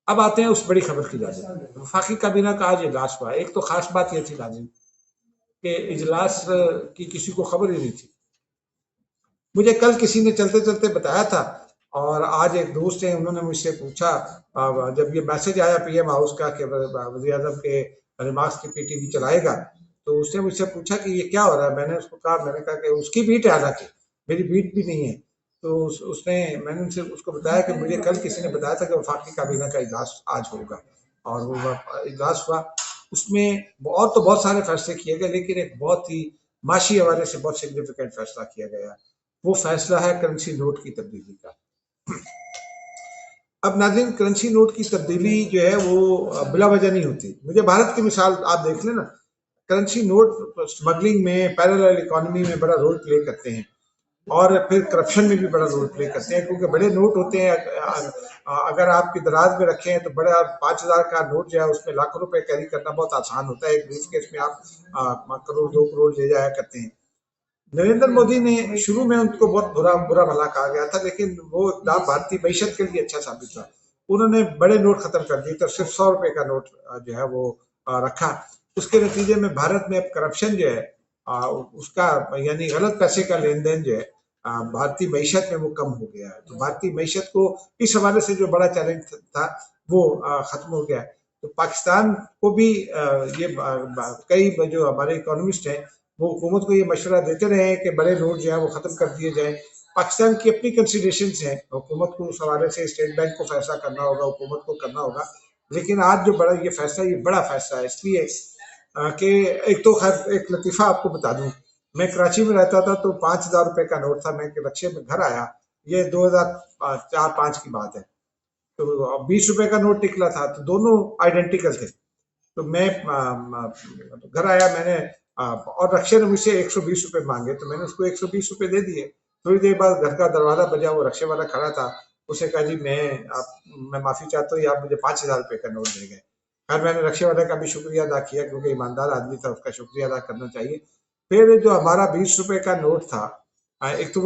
अब आते हैं उस बड़ी खबर की जानिब। वफाकी काबीना का आज इजलास हुआ। एक तो खास बात यह थी नाज़रीन कि इजलास की किसी को खबर ही नहीं थी। मुझे कल किसी ने चलते चलते बताया था, और आज एक दोस्त हैं उन्होंने मुझसे पूछा जब ये मैसेज आया पीएम हाउस का कि वज़ीर आज़म के रिमार्क्स की पीटीवी चलाएगा, तो उसने मुझसे पूछा कि ये क्या हो रहा है। मैंने कहा कि उसकी बीट है, हालांकि मेरी बीट भी नहीं है। तो मैंने उनसे उसको बताया कि मुझे कल किसी ने बताया था कि वफाकी काबीना का इजलास आज होगा, और वो इजलास हुआ। उसमें और तो बहुत सारे फैसले किए गए, लेकिन एक बहुत ही माशी हवाले से बहुत सिग्निफिकेंट फैसला किया गया। वो फैसला है करेंसी नोट की तब्दीली का। अब नाज़रीन, करेंसी नोट की तब्दीली जो है वो बिला वजह नहीं होती। मुझे भारत की मिसाल आप देख लें ना, करेंसी नोट स्मगलिंग में, पैरेलल इकोनॉमी में बड़ा रोल प्ले करते हैं, और फिर करप्शन में भी बड़ा रोल प्ले करते हैं, क्योंकि बड़े नोट होते हैं। अगर आपकी दराज में रखे हैं तो बड़ा 5,000 का नोट जो है उसमें लाखों रुपए कैरी करना बहुत आसान होता है। एक ब्रीफ केस में आप करोड़ 2 करोड़ ले जाया करते हैं। नरेंद्र मोदी ने शुरू में उनको बहुत बुरा बुरा भला कहा गया था, लेकिन वो इकदाम भारतीय मीशत के लिए अच्छा साबित हुआ। उन्होंने बड़े नोट खत्म कर दिए, तो सिर्फ 100 रुपए का नोट जो है वो रखा। उसके नतीजे में भारत में अब करप्शन जो है उसका, यानी गलत पैसे का लेन देन जो है भारतीय मीशत में वो कम हो गया है। तो भारतीय मीशत को इस हवाले से जो बड़ा चैलेंज था वो खत्म हो गया है। तो पाकिस्तान को भी ये कई जो हमारे इकोनॉमिस्ट हैं वो हुकूमत को ये मशवरा देते रहे हैं कि बड़े नोट जो है वो खत्म कर दिए जाए। पाकिस्तान की अपनी कंसिडरेशन हैं, हुकूमत को उस हवाले से स्टेट बैंक को फैसला करना होगा, हुकूमत को करना होगा। लेकिन आज जो बड़ा ये फैसला, ये बड़ा फैसला है इसलिए कि एक तो खैर एक लतीफ़ा आपको बता दूं। मैं कराची में रहता था तो 5,000 रुपए का नोट था। मैं रक्शे में घर आया, ये 2004-5 की बात है। तो 20 रुपए का नोट निकला था, तो दोनों आइडेंटिकल थे। तो मैं घर आया, मैंने और रक्शे ने मुझसे 120 रुपए मांगे, तो मैंने उसको 120 रुपए दे दिए। थोड़ी देर बाद घर का दरवाजा बजा, वो रक्शे वाला खड़ा था। उसे कहा जी मैं माफी चाहता हूँ, आप मुझे 5,000 रुपए का नोट दे गए। खैर मैंने रक्शे वाले का भी शुक्रिया अदा किया, क्योंकि ईमानदार आदमी था, उसका शुक्रिया अदा करना चाहिए। फिर जो हमारा 20 रुपए का नोट था, एक तो